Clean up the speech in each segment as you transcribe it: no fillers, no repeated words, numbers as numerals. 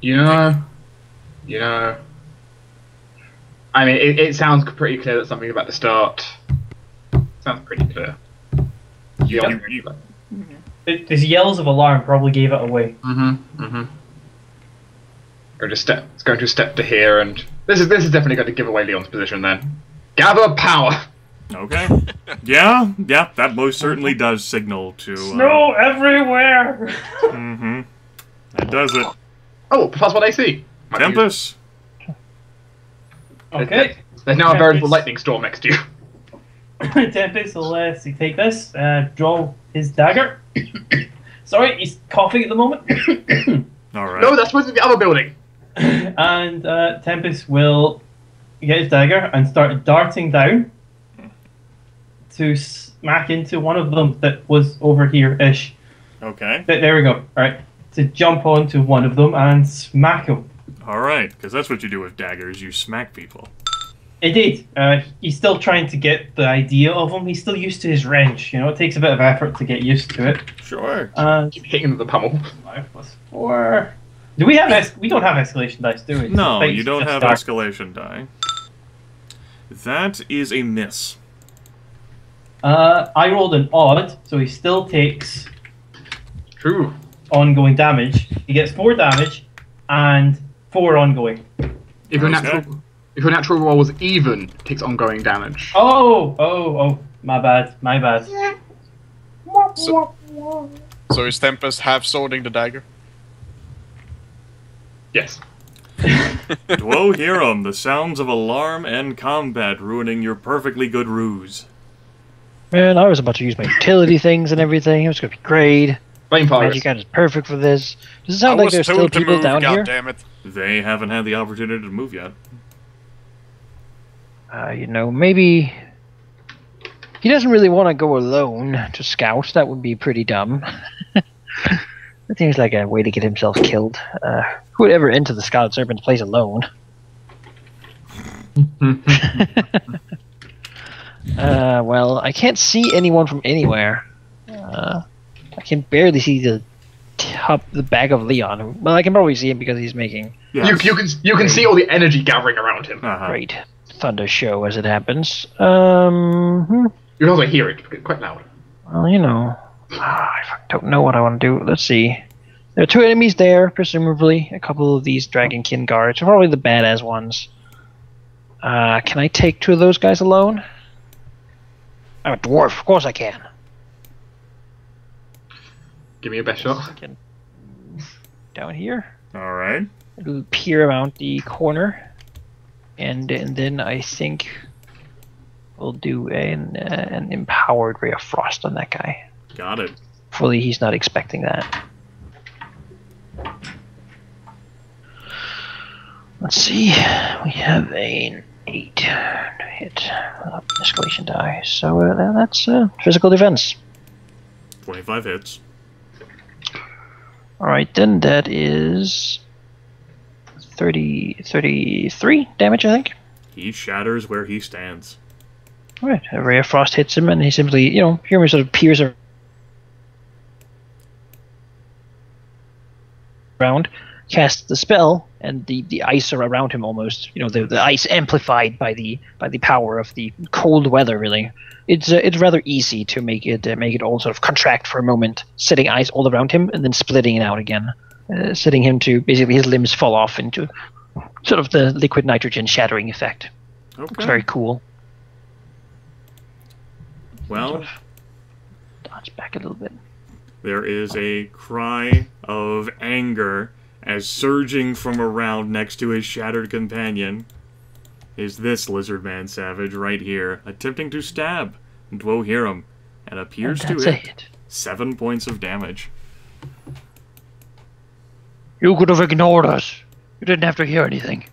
You know, you know. I mean, it sounds pretty clear that something about the start. Sounds pretty clear. These yells of alarm probably gave it away. It's going to step to here, and this is definitely going to give away Leon's position. Then, gather power. Okay. Yeah, that most certainly does signal to... Snow everywhere! That does it. Oh, +1 AC. Tempus. Okay. There's now a veritable lightning storm next to you. Tempus will take this, draw his dagger. Sorry, he's coughing at the moment. Alright. No, that's supposed to be the other building. And Tempus will get his dagger and start darting down to smack into one of them that was over here-ish. Okay. There we go. Alright. To jump onto one of them and smack him. Alright, because that's what you do with daggers, you smack people. Indeed. He's still trying to get the idea of him. He's still used to his wrench. You know, it takes a bit of effort to get used to it. Sure. Keep hitting the pummel. 5 + 4. Do we have we don't have escalation dice, do we? No, you don't have escalation die. That is a miss. I rolled an odd, so he still takes True. Ongoing damage. He gets 4 damage and 4 ongoing. If your natural roll was even, it takes ongoing damage. Oh, my bad. So is Tempest half-swording the dagger? Yes. Dwohurim, the sounds of alarm and combat ruining your perfectly good ruse. Man, I was about to use my utility things and everything. It was going to be great. Blame Fargus. Magic God is perfect for this. Does it sound like there's still people down here? Goddammit. They haven't had the opportunity to move yet. You know, maybe... He doesn't really want to go alone to scout. That would be pretty dumb. That seems like a way to get himself killed. Who would ever enter the Scarlet Serpent's place alone? Well, I can't see anyone from anywhere. I can barely see the back of Leon. Well, I can probably see him because he's making... Yes. You can see all the energy gathering around him. Great thunder show as it happens. You can also hear it, it's quite loud. Well, you know... I don't know what I want to do. Let's see. There are 2 enemies there, presumably. A couple of these Dragonkin guards. Probably the badass ones. Can I take 2 of those guys alone? I'm a dwarf. Of course I can. Give me your best shot. Down here. Alright. It'll peer around the corner. And then I think we'll do an empowered Ray of Frost on that guy. Got it. Hopefully he's not expecting that. Let's see. We have an 8 to hit escalation die. So that's physical defense. 25 hits. Alright, then that is 33 damage, I think. He shatters where he stands. Alright, a Ray of Frost hits him, and he simply, you know, Human sort of peers around, casts the spell, and the ice are around him almost, you know, the ice amplified by the power of the cold weather, really. It's rather easy to make it all sort of contract for a moment, setting ice all around him, and then splitting it out again, setting him to, basically his limbs fall off into sort of the liquid nitrogen shattering effect. Okay. It's very cool. Well, sort of dodge back a little bit. There is a cry of anger as surging from around next to his shattered companion is this lizard man savage right here, attempting to stab Dwohurim, and appears to hit 7 points of damage. You could have ignored us. You didn't have to hear anything.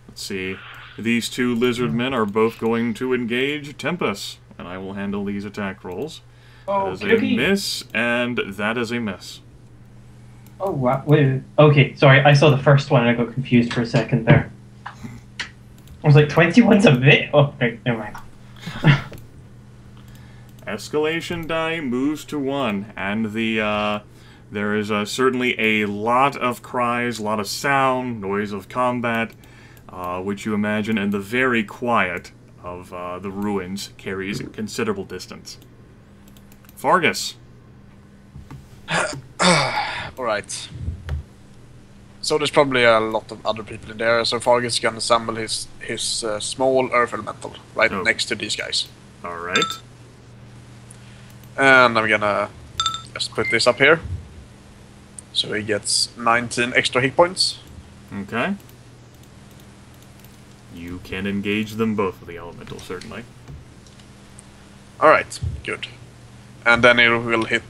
Let's see. These 2 lizard men are both going to engage Tempus, and I will handle these attack rolls. That is a miss, and that is a miss. Oh, wow. Wait. Okay, sorry. I saw the first one and I got confused for a second there. I was like, 21's a bit? Oh, right, never mind. Escalation die moves to 1, and the There is certainly a lot of cries, a lot of sound, noise of combat, which you imagine in the very quiet of the ruins carries considerable distance. Fargus. Alright. So there's probably a lot of other people in there, so Fargus is gonna assemble his small earth elemental right next to these guys. Alright. And I'm gonna just put this up here. So he gets 19 extra hit points. Okay. You can engage them both with the elemental, certainly. Alright, good. And then it will hit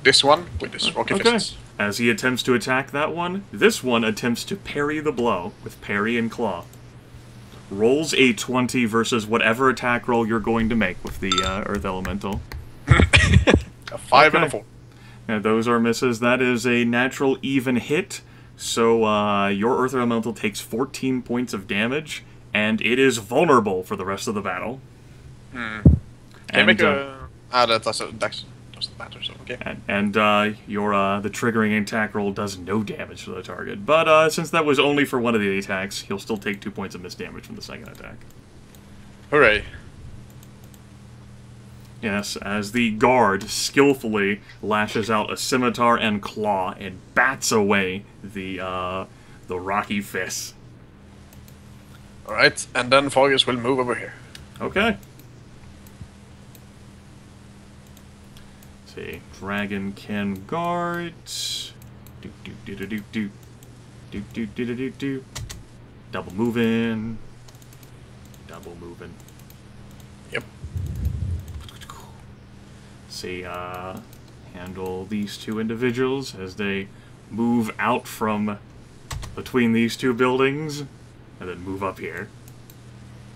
this one with his rocket fists. As he attempts to attack that one, this one attempts to parry the blow with parry and claw. Rolls a 20 versus whatever attack roll you're going to make with the earth elemental. A 5 and a 4. And those are misses. That is a natural even hit. So your earth elemental takes 14 points of damage, and it is vulnerable for the rest of the battle. Can you make a... that doesn't matter, so okay. And your the triggering attack roll does no damage to the target. But since that was only for one of the attacks, he'll still take 2 points of missed damage from the second attack. Hooray. Yes, as the guard skillfully lashes out a scimitar and claw and bats away the rocky fists. Alright, and then Fargus will move over here. Okay. Let's see. Dragon can guard. Do do do do do do. Do do do do do do. Double moving. Double moving. Yep. See, handle these two individuals as they move out from between these two buildings, and then move up here.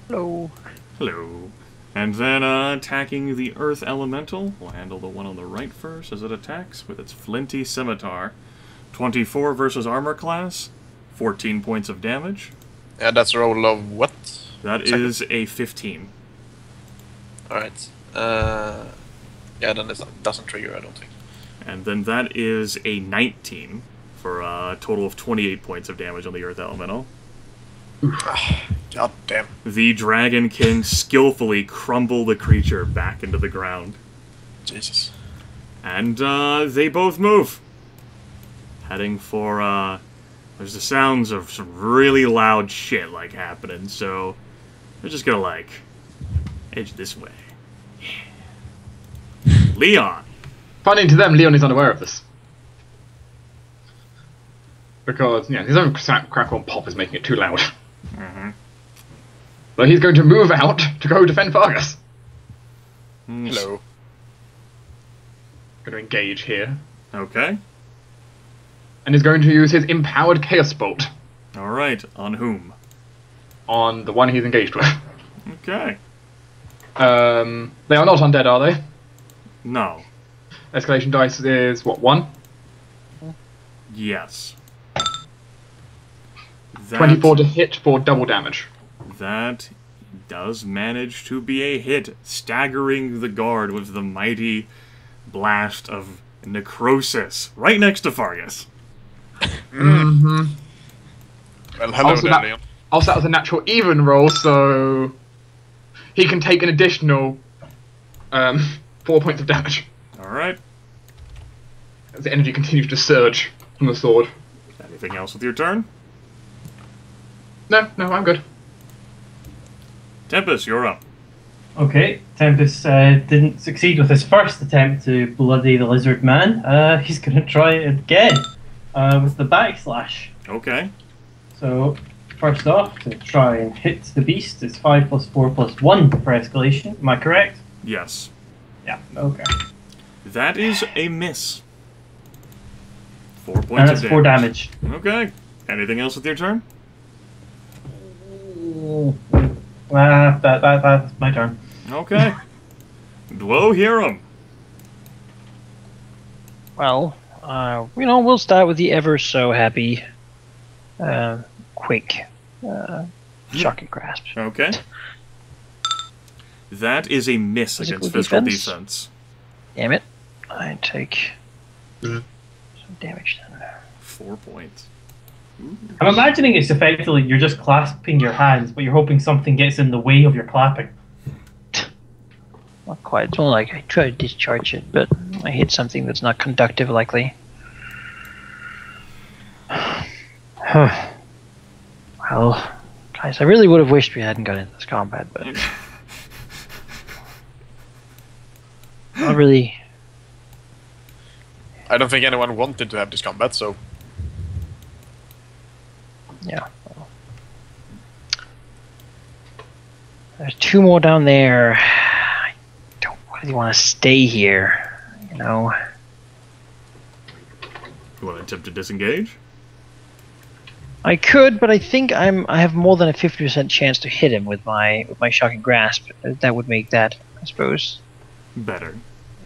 Hello. Hello. And then attacking the Earth Elemental. We'll handle the one on the right first as it attacks with its flinty scimitar. 24 versus armor class, 14 points of damage. Yeah, that's a roll of what? That is a 15. Alright. Yeah, then it doesn't trigger, I don't think. And then that is a 19 for a total of 28 points of damage on the Earth Elemental. God damn. The dragon can skillfully crumble the creature back into the ground. Jesus. And they both move. Heading for, there's the sounds of some really loud shit, like, happening, so they're just gonna, like, edge this way. Yeah. Leon! Funny to them, Leon is unaware of this. Because, his own crackle and pop is making it too loud. Mm-hmm. So he's going to move out to go defend Fargus. Hello. Going to engage here. Okay. And is going to use his empowered Chaos Bolt. Alright, on whom? On the one he's engaged with. Okay. They are not undead, are they? No. Escalation dice is, what, 1? Yes. 24 to hit for double damage. That does manage to be a hit, staggering the guard with the mighty blast of necrosis right next to Fargus. Mm-hmm. Well, hello there, Leon. Also, that was a natural even roll, so he can take an additional 4 points of damage. Alright. As the energy continues to surge from the sword. Anything else with your turn? No, I'm good. Tempus, you're up. Okay, Tempus didn't succeed with his first attempt to bloody the lizard man. He's going to try it again with the backslash. Okay. So, first off, to try and hit the beast, it's 5 plus 4 plus 1 for escalation. Am I correct? Yes. Yeah, okay. That is a miss. 4 points And that's of 4 damage. Okay. Anything else with your turn? That's my turn. Okay. Dwohurim. Well, we'll start with the ever so happy, quick, shocking grasp. Okay. That is a miss against Physical physical defense? defense. Damn it! I take damage then. 4 points. Ooh. I'm imagining it's effectively you're just clasping your hands, but you're hoping something gets in the way of your clapping. Not quite. It's more like I try to discharge it, but I hit something that's not conductive likely. Well, guys, I really would have wished we hadn't got into this combat, but not really. I don't think anyone wanted to have this combat, so Yeah. Well. There's 2 more down there. I don't really want to stay here, you know. You want to attempt to disengage? I could, but I think I have more than a 50% chance to hit him with my shocking grasp. That would make that, I suppose. Better.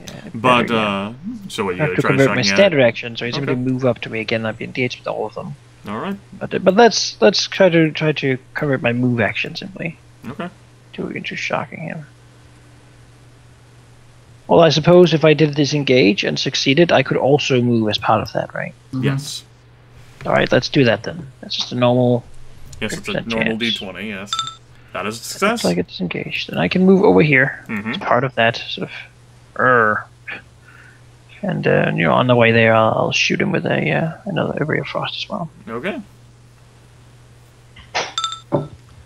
Yeah, But, better, yeah. so what, you I have gotta to try convert my shocking at standard it? action, so he's going to move up to me again. I'd be engaged with all of them. Alright. But let's try to convert my move action simply Okay. into shocking him. Well, I suppose if I did disengage and succeeded, I could also move as part of that, right? Mhm. Yes. All right, let's do that then. That's just a normal. Yes, it's a 100% normal chance. D20, yes. That is a Looks success. like it's disengaged, and I can move over here. Mm-hmm. As part of that sort of. And on the way there, I'll shoot him with another ray of frost as well. Okay.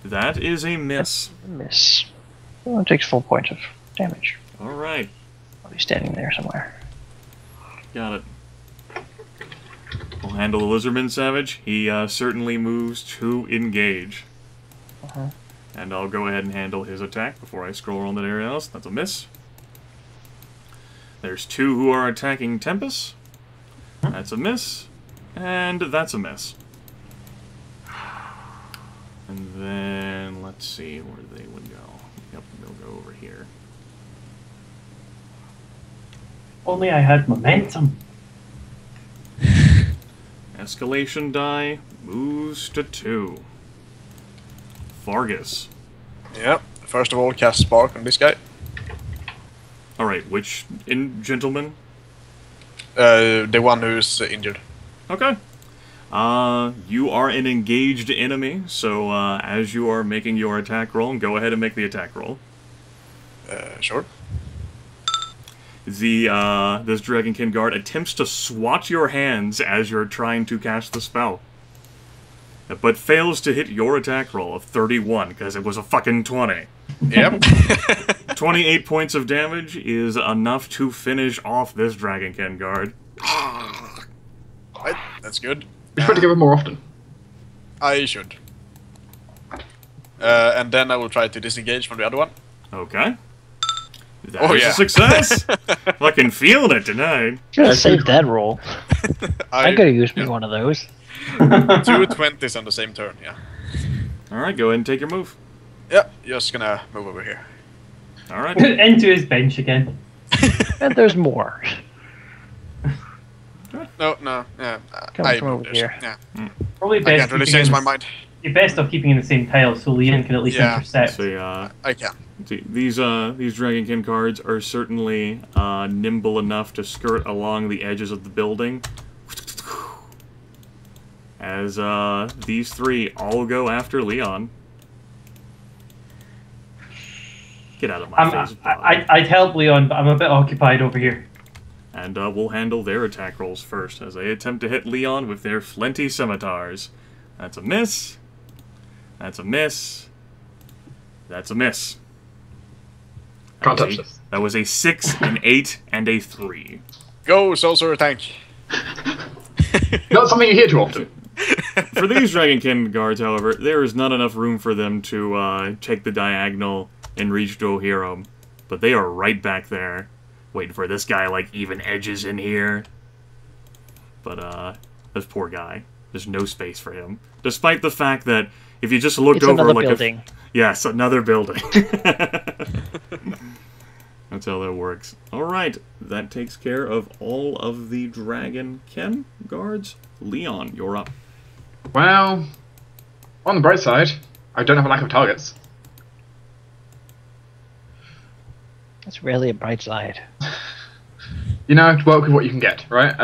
That is a miss. Miss. Well, it takes 4 points of damage. Alright. I'll be standing there somewhere. Got it. We'll handle the Lizardman Savage. He certainly moves to engage. Uh-huh. And I'll go ahead and handle his attack before I scroll on to anything else. That's a miss. There's 2 who are attacking Tempus. That's a miss. And that's a miss. And then, let's see where they would go. Yep, they'll go over here. Only I had momentum. Escalation die moves to 2. Fargus. yeah. First of all, cast Spark on this guy. Alright, which gentleman? The one who's injured. Okay. You are an engaged enemy, so as you are making your attack roll, go ahead and make the attack roll. Sure. This Dragonkin guard attempts to swat your hands as you're trying to cast the spell, but fails to hit your attack roll of 31 because it was a fucking 20. Yep. 28 points of damage is enough to finish off this Dragonkin guard. Right, that's good. We try to give it more often. I should. And then I will try to disengage from the other one. Okay. That is yeah. a success! Fucking feeling it tonight. Gotta save that roll. I gotta use me yeah. one of those. 2 20s on the same turn, yeah. Alright, go ahead and take your move. Yeah, just gonna move over here. Alright. Into his bench again. And there's more. No, yeah. Come from over here. Yeah. Probably I best. can't really keeping change in my the- mind. You're best off keeping in the same tile so Leon can at least Yeah. intercept. So, I can. these Dragonkin cards are certainly nimble enough to skirt along the edges of the building. As these 3 all go after Leon. Get out of my face, Bob. I'd help Leon, but I'm a bit occupied over here. And we'll handle their attack rolls first, as they attempt to hit Leon with their flinty scimitars. That's a miss. That's a miss. That's a miss. Can't touch this. That was a 6, an 8, and a 3. Go, Sorcerer tank. Not something you hear too often. For these Dragonkin guards, however, there is not enough room for them to take the diagonal and reach Dwohurim. But they are right back there, waiting for this guy, like, even edges in here. But, this poor guy. There's no space for him. Despite the fact that if you just looked It's over another like building. Yes, another building. That's how that works. Alright, that takes care of all of the Dragonkin guards. Leon, you're up. Well, on the bright side, I don't have a lack of targets. That's rarely a bright side. You know, work with what you can get, right?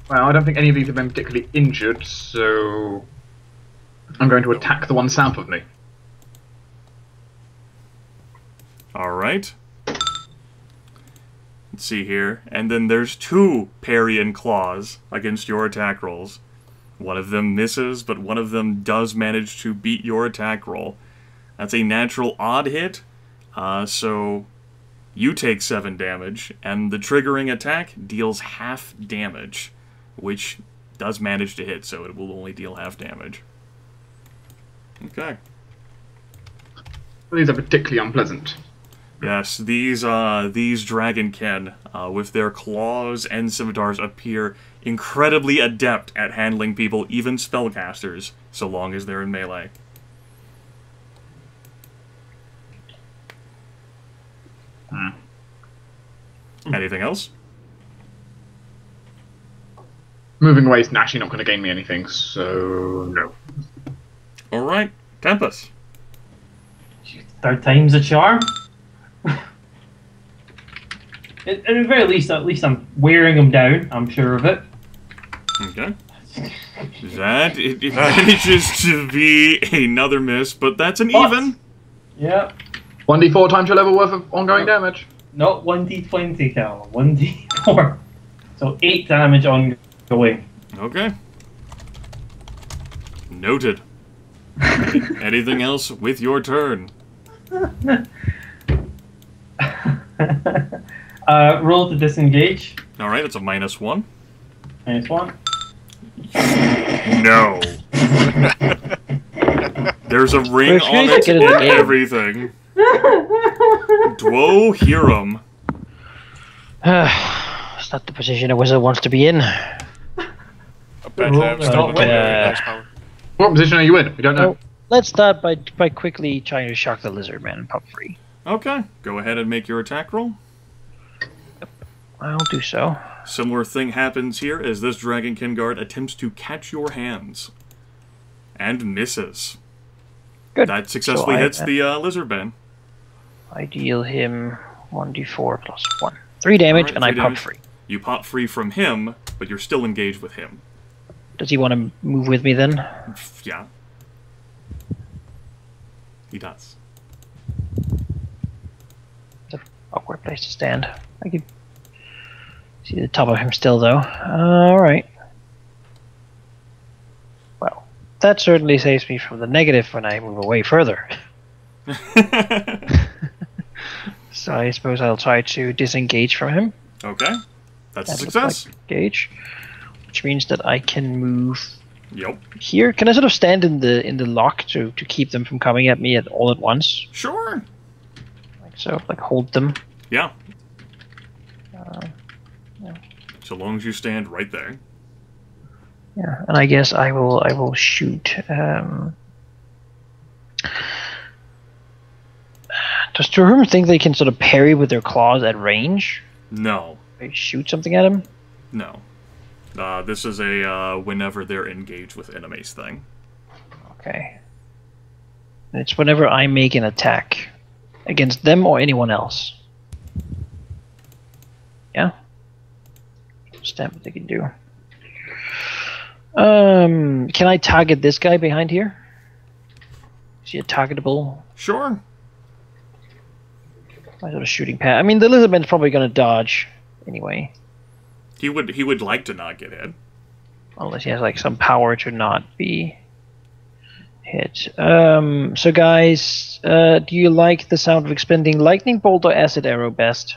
Well, I don't think any of these have been particularly injured, so I'm going to attack the one south of me. Alright. Let's see here. And then there's 2 parry and claws against your attack rolls. One of them misses, but one of them does manage to beat your attack roll. That's a natural odd hit, so you take 7 damage, and the triggering attack deals half damage, which does manage to hit, so it will only deal half damage. Okay. These are particularly unpleasant. Yes, these dragonkin, with their claws and scimitars, appear incredibly adept at handling people, even spellcasters, so long as they're in melee. Anything else? Moving away is actually not going to gain me anything, so no. Alright, Tempus. Third time's a charm. At the very least, I'm wearing him down. I'm sure of it. Okay. That it manages to be another miss, but that's an even. Yeah. 1d4 times your level worth of ongoing damage. Not 1d20, Cal. 1d4. So 8 damage ongoing. Okay. Noted. Anything else with your turn? Roll to disengage. Alright, it's a -1. -1. No. There's a ring First, on you it get it and again. everything. Dwohurim. It's not the position a wizard wants to be in. Apparently, I'm still Roll, next power. What position are you in? We don't know. Oh, let's start by quickly trying to shock the lizard man and pop free. Okay, go ahead and make your attack roll. I'll do so. Similar thing happens here as this Dragonkin guard attempts to catch your hands. And misses. Good. That successfully So hits the lizard man. I deal him 1d4 plus 1. 3 damage, Alright, and I 3 pop damage. free. You pop free from him, but you're still engaged with him. Does he want to move with me then? Yeah. He does. It's an awkward place to stand. I could see the top of him still, though. Alright. Well, that certainly saves me from the negative when I move away further. So I suppose I'll try to disengage from him. Okay. That's a That looks success. like engage, which means that I can move Yep. here. Can I sort of stand in the lock to keep them from coming at me all at once? Sure. Like so, like hold them. Yeah. Yeah. So long as you stand right there. Yeah, and I guess I will shoot. Does Dwohurim think they can sort of parry with their claws at range? No. They shoot something at him? No. This is a whenever they're engaged with enemies thing. Okay. It's whenever I make an attack against them or anyone else. Yeah? Stamp what they can do. Can I target this guy behind here? Is he a targetable? Sure. My sort of shooting pad. I mean, the lizardman's probably going to dodge anyway, He would like to not get hit. unless he has like some power to not be hit. So guys, do you like the sound of expending lightning bolt or acid arrow best?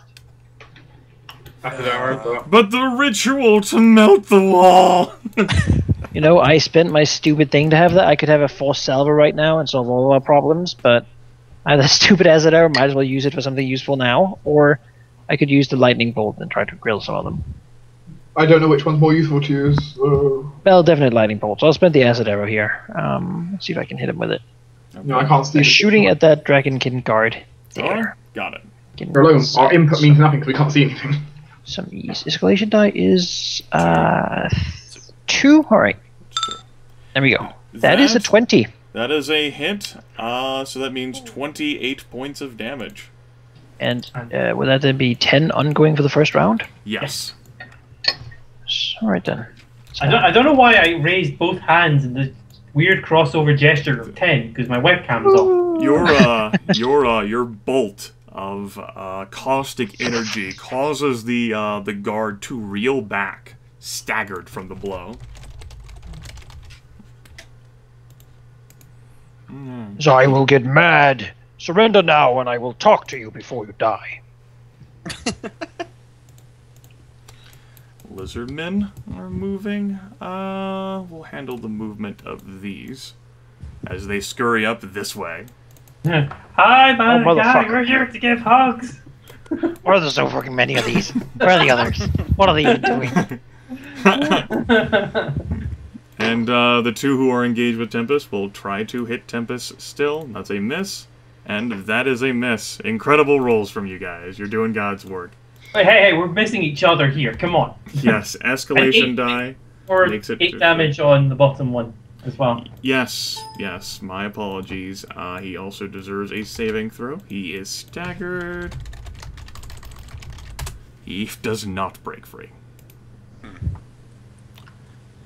But the ritual to melt the wall. You know, I spent my stupid thing to have that. I could have a force salvo right now and solve all of our problems, but I have that stupid acid arrow. Might as well use it for something useful now, or I could use the lightning bolt and try to grill some of them. I don't know which one's more useful to use. Well, definitely lightning bolt. So I'll spend the acid arrow here. Let's see if I can hit him with it. No, I can't see. They're shooting at that dragonkin guard Alright, there. got it. Can You're alone. Our set input means nothing because we can't see anything. some ease. Escalation die is 2. All right. There we go. That is a 20. That is a hit. So that means 28 points of damage. And would that then be 10 ongoing for the first round? Yes. Yes. All right then. I don't know why I raised both hands in the weird crossover gesture of 10 because my webcam's off. Your bolt of caustic energy causes the guard to reel back, staggered from the blow. So I will get mad. Surrender now, and I will talk to you before you die. Lizardmen are moving. We'll handle the movement of these as they scurry up this way. Hi, man. motherfucker. We're here to give hugs. Why are there so fucking many of these? Where are the others? What are they even doing? And the two who are engaged with Tempus will try to hit Tempus still. That's a miss. And that is a miss. Incredible rolls from you guys. You're doing God's work. Hey, we're missing each other here. Come on. Yes, escalation die. Or makes it 8 damage on the bottom one as well. Yes, my apologies. He also deserves a saving throw. He is staggered. He does not break free.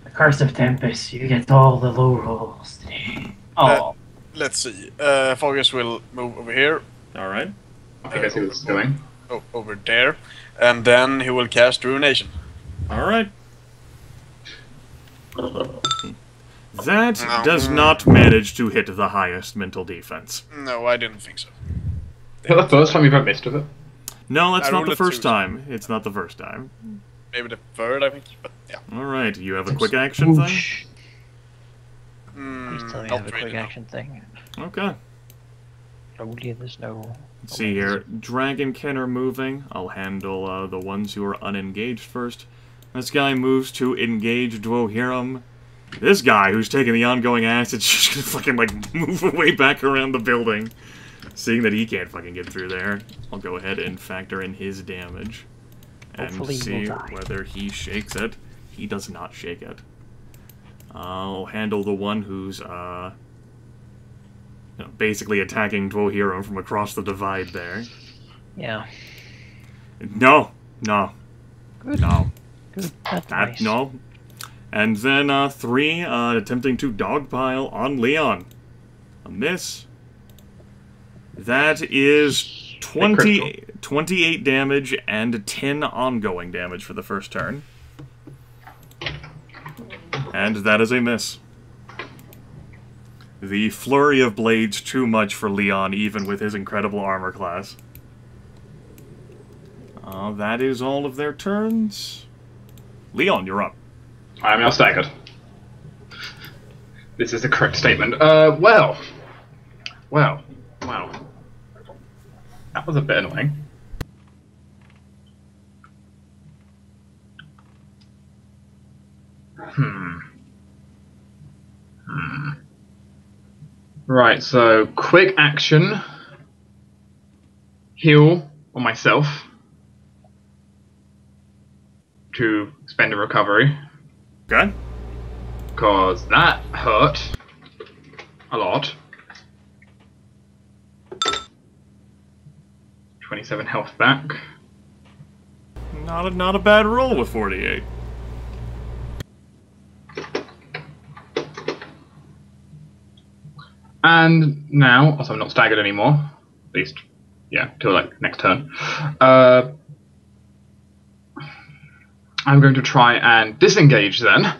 The Curse of Tempest. You get all the low rolls today. Oh. Let's see. Fargus will move over here. Alright. I think I see what it's doing. Oh, over there. And then he will cast Ruination. Alright. That does not manage to hit the highest mental defense. No, I didn't think so. Is that the first time you've had missed with it? No, that's I not rolled the a first 2. time. It's not the first time. Maybe the third, I think. But yeah. Alright, you have a quick action thing? Please tell me I Not have a really, quick no. action thing. Okay. Only in the snow. Let's see here. Dragonkin are moving. I'll handle the ones who are unengaged first. This guy moves to engage Dwohurim. This guy, who's taking the ongoing acid's just gonna fucking, like, move away back around the building. Seeing that he can't fucking get through there, I'll go ahead and factor in his damage. And Hopefully see he'll die. whether he shakes it. He does not shake it. I'll handle the one who's, basically attacking Dwohurim from across the divide there. Yeah. No. Good. No. Good. That's nice. No. And then 3 attempting to dogpile on Leon. A miss. That is 28 damage and 10 ongoing damage for the first turn. And that is a miss. The flurry of blades too much for Leon, even with his incredible armor class. That is all of their turns. Leon, you're up. I am now staggered. This is the correct statement. Well. Wow. That was a bit annoying. Right, so quick action. Heal on myself. To spend a recovery. Okay. Because that hurt a lot. 27 health back. Not a bad roll with 48. And now, also I'm not staggered anymore. At least, yeah, till like next turn. I'm going to try and disengage then.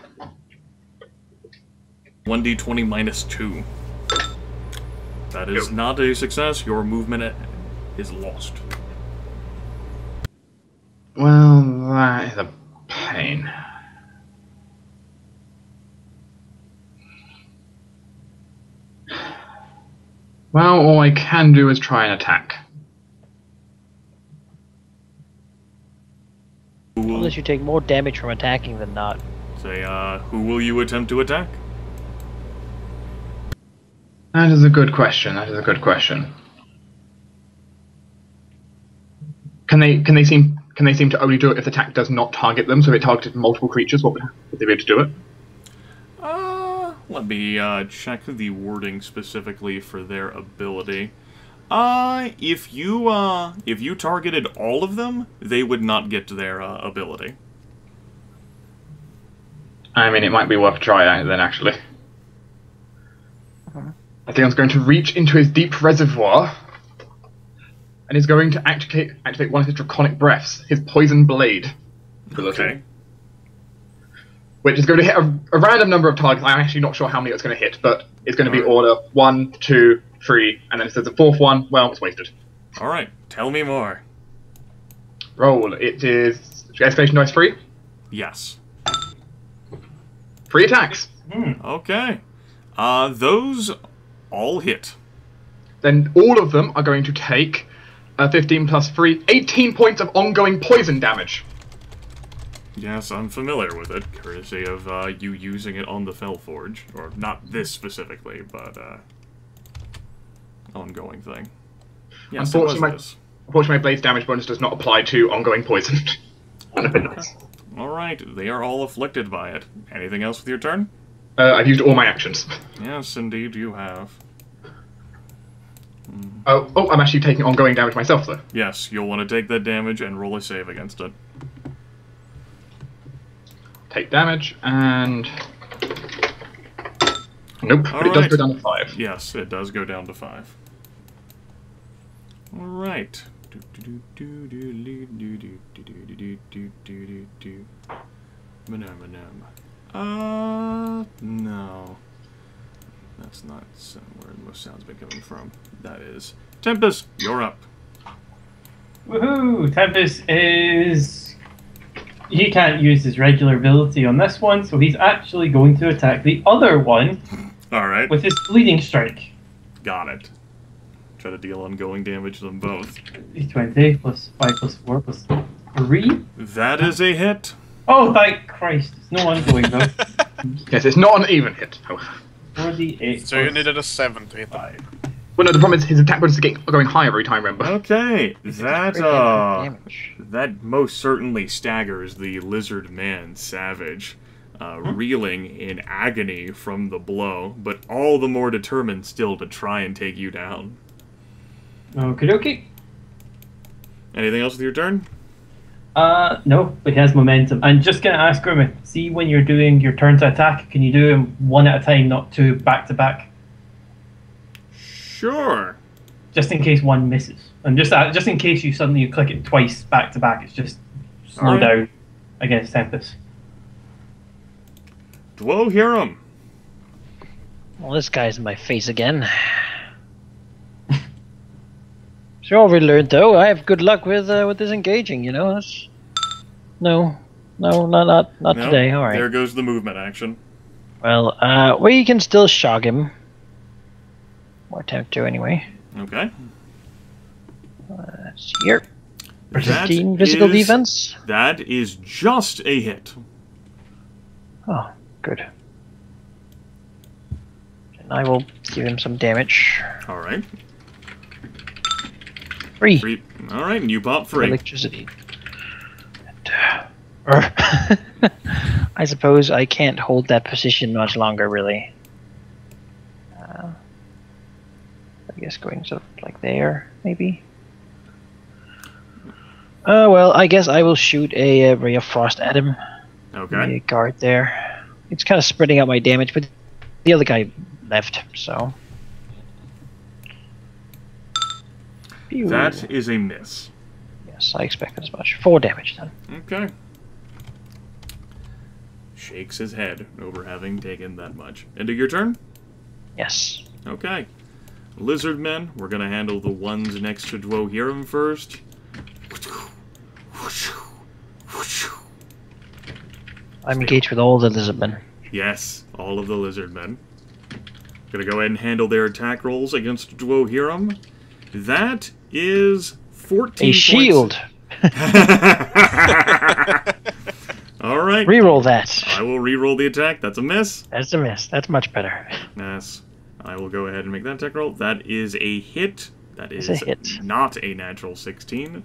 1d20 minus 2. That is not a success. Your movement is lost. Well, that is a pain. Well, all I can do is try and attack. Unless you take more damage from attacking than not. Say, who will you attempt to attack? That is a good question. Can they seem to only do it if the attack does not target them? So if it targeted multiple creatures, would they be able to do it? Let me check the wording specifically for their ability. If you targeted all of them, they would not get to their ability. I mean, it might be worth a try then, actually. I think I'm going to reach into his deep reservoir, and he's going to activate one of his draconic breaths, his poison blade. Okay. Which is going to hit a random number of targets. I'm actually not sure how many it's going to hit, but it's going to be order 1, 2, 3, and then if there's a fourth one, well, it's wasted. Alright, tell me more. Roll. It is escalation dice 3. Yes. 3 attacks. Okay. Those all hit. Then all of them are going to take 15 plus 3, 18 points of ongoing poison damage. Yes, I'm familiar with it, courtesy of you using it on the Fellforge. Or not this specifically, but ongoing thing. Yes, Unfortunately, my blade's damage bonus does not apply to ongoing poison. Alright, they are all afflicted by it. Anything else with your turn? I've used all my actions. Yes, indeed you have. Oh, I'm actually taking ongoing damage myself, though. Yes, you'll want to take that damage and roll a save against it. Take damage, and... Nope, but it does go down to 5. Yes, it does go down to 5. Alright. No. That's not where most sounds have been coming from. That is... Tempus, you're up. Woohoo! Tempus is... He can't use his regular ability on this one, so he's actually going to attack the other one Alright. with his bleeding strike. Got it. Try to deal ongoing damage to them both. D20 plus 5 plus 4 plus 3. That is a hit. Oh, thank Christ. It's no ongoing, though. Yes, it's not an even hit. Oh. 4d8. So you needed a 7 to hit him. Well, no, the problem is his attack bonus is going higher every time, remember? Okay, that damage. that most certainly staggers the lizard man savage, reeling in agony from the blow, but all the more determined still to try and take you down. Okie dokie. Anything else with your turn? No, but he has momentum. I'm just gonna ask Grimith, see when you're doing your turn to attack, can you do them one at a time, not two back to back? Sure. Just in case one misses. And just in case you suddenly click it twice back to back, it's just slow Alright. down against Tempus. Dwohurim. Well, this guy's in my face again. So already learned though. I have good luck with disengaging. You know. No, not No, today. All right. There goes the movement action. Well, we can still shock him. Or attempt to anyway. Okay. Let's see here. That 15 physical is- defense. That is just a hit. Oh, good. And I will give him some damage. All right. 3. All right, and you pop 3. Electricity. I suppose I can't hold that position much longer, really. I guess going sort of like there, maybe. Well, I guess I will shoot a ray of frost at him. Okay. A guard there. It's kind of spreading out my damage, but the other guy left, so. Pew. That is a miss. Yes, I expected as much. 4 damage then. Okay. Shakes his head over having taken that much. End of your turn? Yes. Okay. Lizard men, we're gonna handle the ones next to Dwohurim first. I'm engaged with all the lizardmen. Yes, all of the lizard men. Gonna go ahead and handle their attack rolls against Dwohurim. That is 14 A shield! Alright. Reroll that. I will re-roll the attack. That's a miss. That's a miss. That's much better. Yes. I will go ahead and make that attack roll. That is a hit. That is It's a hit. not a natural 16.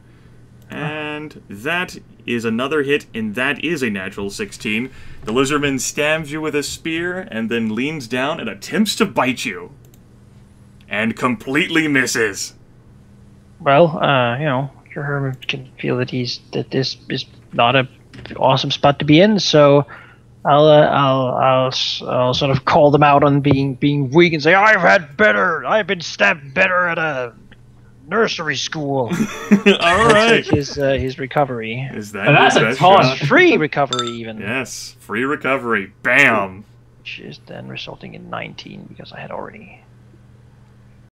And that is another hit, and that is a natural 16. The lizardman stabs you with a spear and then leans down and attempts to bite you. And completely misses. Well, you know, your hermit can feel that this is not a awesome spot to be in, so I'll sort of call them out on being weak and say I've been stabbed better at a nursery school. All right. Take his recovery. Is that That's your a best taunt. shot? Free recovery even. Yes, free recovery. Bam. Which is then resulting in 19 because I had already